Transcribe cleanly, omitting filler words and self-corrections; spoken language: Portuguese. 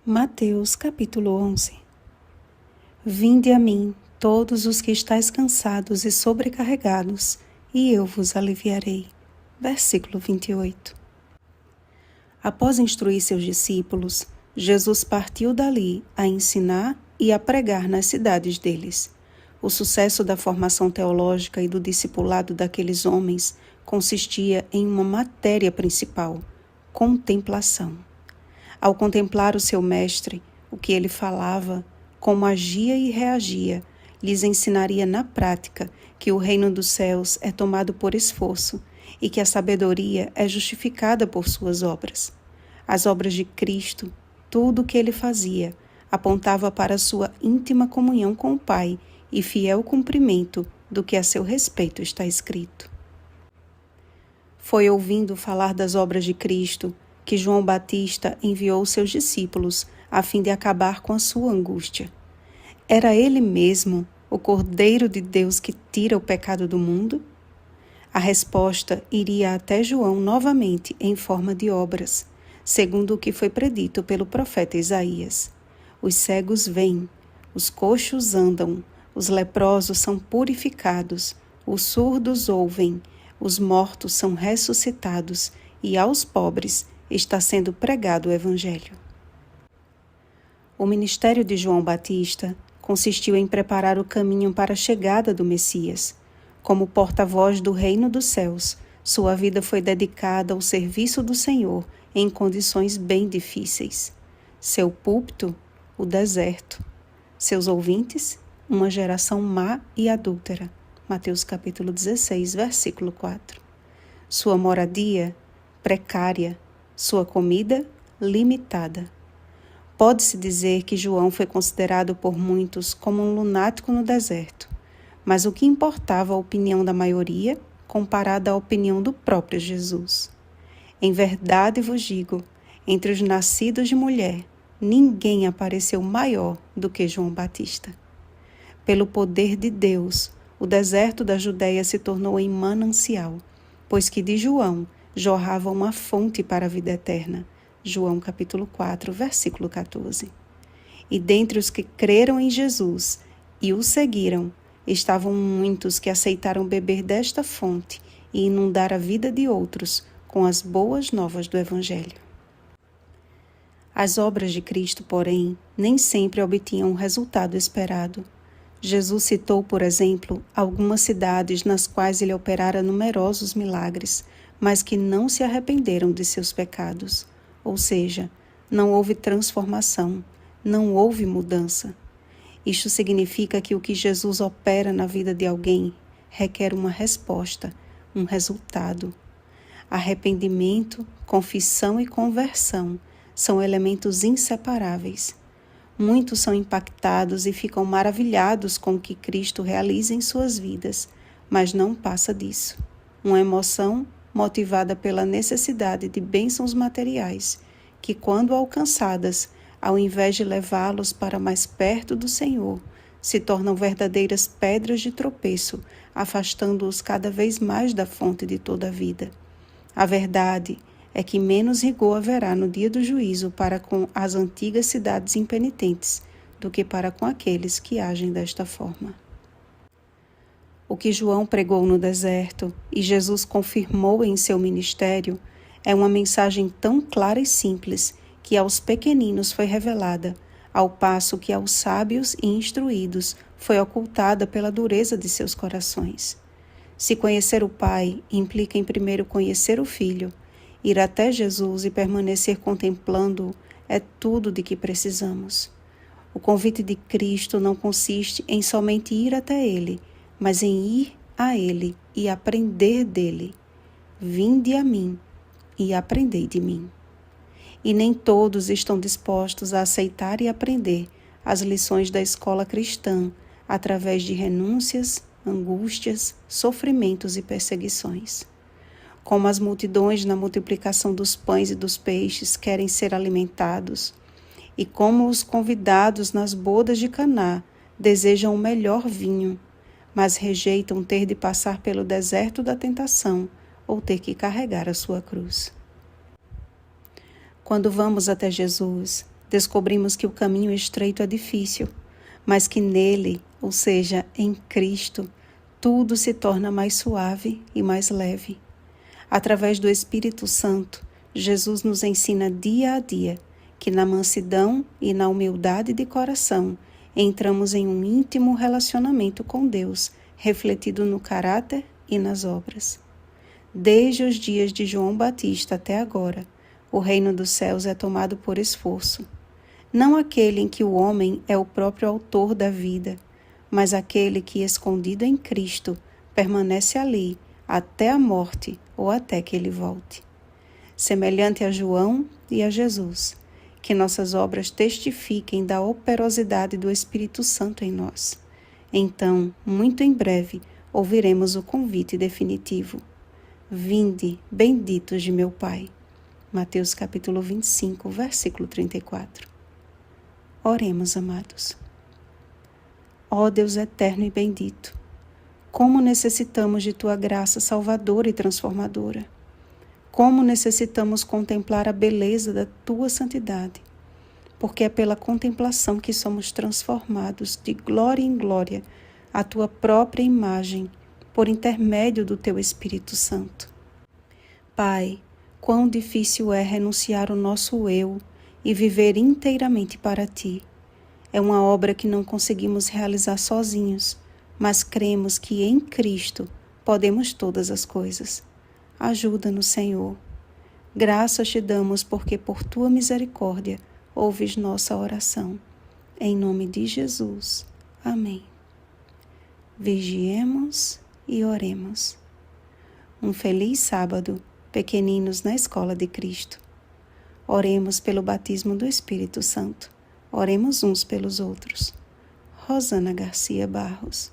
Mateus capítulo 11. Vinde a mim, todos os que estáis cansados e sobrecarregados, e eu vos aliviarei. Versículo 28. Após instruir seus discípulos, Jesus partiu dali a ensinar e a pregar nas cidades deles. O sucesso da formação teológica e do discipulado daqueles homens consistia em uma matéria principal: contemplação. Ao contemplar o seu mestre, o que ele falava, como agia e reagia, lhes ensinaria na prática que o reino dos céus é tomado por esforço e que a sabedoria é justificada por suas obras. As obras de Cristo, tudo o que ele fazia, apontava para sua íntima comunhão com o Pai e fiel cumprimento do que a seu respeito está escrito. Foi ouvindo falar das obras de Cristo que João Batista enviou seus discípulos a fim de acabar com a sua angústia. Era ele mesmo o Cordeiro de Deus que tira o pecado do mundo? A resposta iria até João novamente em forma de obras, segundo o que foi predito pelo profeta Isaías. Os cegos veem, os coxos andam, os leprosos são purificados, os surdos ouvem, os mortos são ressuscitados e aos pobres está sendo pregado o Evangelho. O ministério de João Batista consistiu em preparar o caminho para a chegada do Messias. Como porta-voz do reino dos céus, sua vida foi dedicada ao serviço do Senhor em condições bem difíceis. Seu púlpito, o deserto. Seus ouvintes, uma geração má e adúltera. Mateus capítulo 16, versículo 4. Sua moradia, precária. Sua comida, limitada. Pode-se dizer que João foi considerado por muitos como um lunático no deserto, mas o que importava a opinião da maioria comparada à opinião do próprio Jesus? Em verdade vos digo, entre os nascidos de mulher, ninguém apareceu maior do que João Batista. Pelo poder de Deus, o deserto da Judéia se tornou em manancial, pois que de João jorrava uma fonte para a vida eterna. João capítulo 4, versículo 14. E dentre os que creram em Jesus e o seguiram, estavam muitos que aceitaram beber desta fonte e inundar a vida de outros com as boas novas do Evangelho. As obras de Cristo, porém, nem sempre obtinham o resultado esperado. Jesus citou, por exemplo, algumas cidades nas quais ele operara numerosos milagres, mas que não se arrependeram de seus pecados. Ou seja, não houve transformação, não houve mudança. Isto significa que o que Jesus opera na vida de alguém requer uma resposta, um resultado. Arrependimento, confissão e conversão são elementos inseparáveis. Muitos são impactados e ficam maravilhados com o que Cristo realiza em suas vidas, mas não passa disso. Uma emoção motivada pela necessidade de bênçãos materiais, que, quando alcançadas, ao invés de levá-los para mais perto do Senhor, se tornam verdadeiras pedras de tropeço, afastando-os cada vez mais da fonte de toda a vida. A verdade é que menos rigor haverá no dia do juízo para com as antigas cidades impenitentes do que para com aqueles que agem desta forma. O que João pregou no deserto e Jesus confirmou em seu ministério é uma mensagem tão clara e simples que aos pequeninos foi revelada, ao passo que aos sábios e instruídos foi ocultada pela dureza de seus corações. Se conhecer o Pai implica em primeiro conhecer o Filho, ir até Jesus e permanecer contemplando-o é tudo de que precisamos. O convite de Cristo não consiste em somente ir até Ele, mas em ir a Ele e aprender dele. Vinde a mim e aprendei de mim. E nem todos estão dispostos a aceitar e aprender as lições da escola cristã através de renúncias, angústias, sofrimentos e perseguições. Como as multidões na multiplicação dos pães e dos peixes querem ser alimentados, e como os convidados nas bodas de Caná desejam o melhor vinho, mas rejeitam ter de passar pelo deserto da tentação ou ter que carregar a sua cruz. Quando vamos até Jesus, descobrimos que o caminho estreito é difícil, mas que nele, ou seja, em Cristo, tudo se torna mais suave e mais leve. Através do Espírito Santo, Jesus nos ensina dia a dia que na mansidão e na humildade de coração entramos em um íntimo relacionamento com Deus, refletido no caráter e nas obras. Desde os dias de João Batista até agora, o reino dos céus é tomado por esforço. Não aquele em que o homem é o próprio autor da vida, mas aquele que, escondido em Cristo, permanece ali até a morte ou até que ele volte. Semelhante a João e a Jesus, que nossas obras testifiquem da operosidade do Espírito Santo em nós. Então, muito em breve, ouviremos o convite definitivo. Vinde, benditos de meu Pai. Mateus capítulo 25, versículo 34. Oremos, amados. Ó Deus eterno e bendito, como necessitamos de Tua graça salvadora e transformadora. Como necessitamos contemplar a beleza da Tua santidade, porque é pela contemplação que somos transformados de glória em glória à Tua própria imagem, por intermédio do Teu Espírito Santo. Pai, quão difícil é renunciar o nosso eu e viver inteiramente para Ti. É uma obra que não conseguimos realizar sozinhos, mas cremos que em Cristo podemos todas as coisas. Ajuda-nos, Senhor. Graças te damos porque por Tua misericórdia ouves nossa oração. Em nome de Jesus. Amém. Vigiemos e oremos. Um feliz sábado, pequeninos na Escola de Cristo. Oremos pelo batismo do Espírito Santo. Oremos uns pelos outros. Rosana Garcia Barros.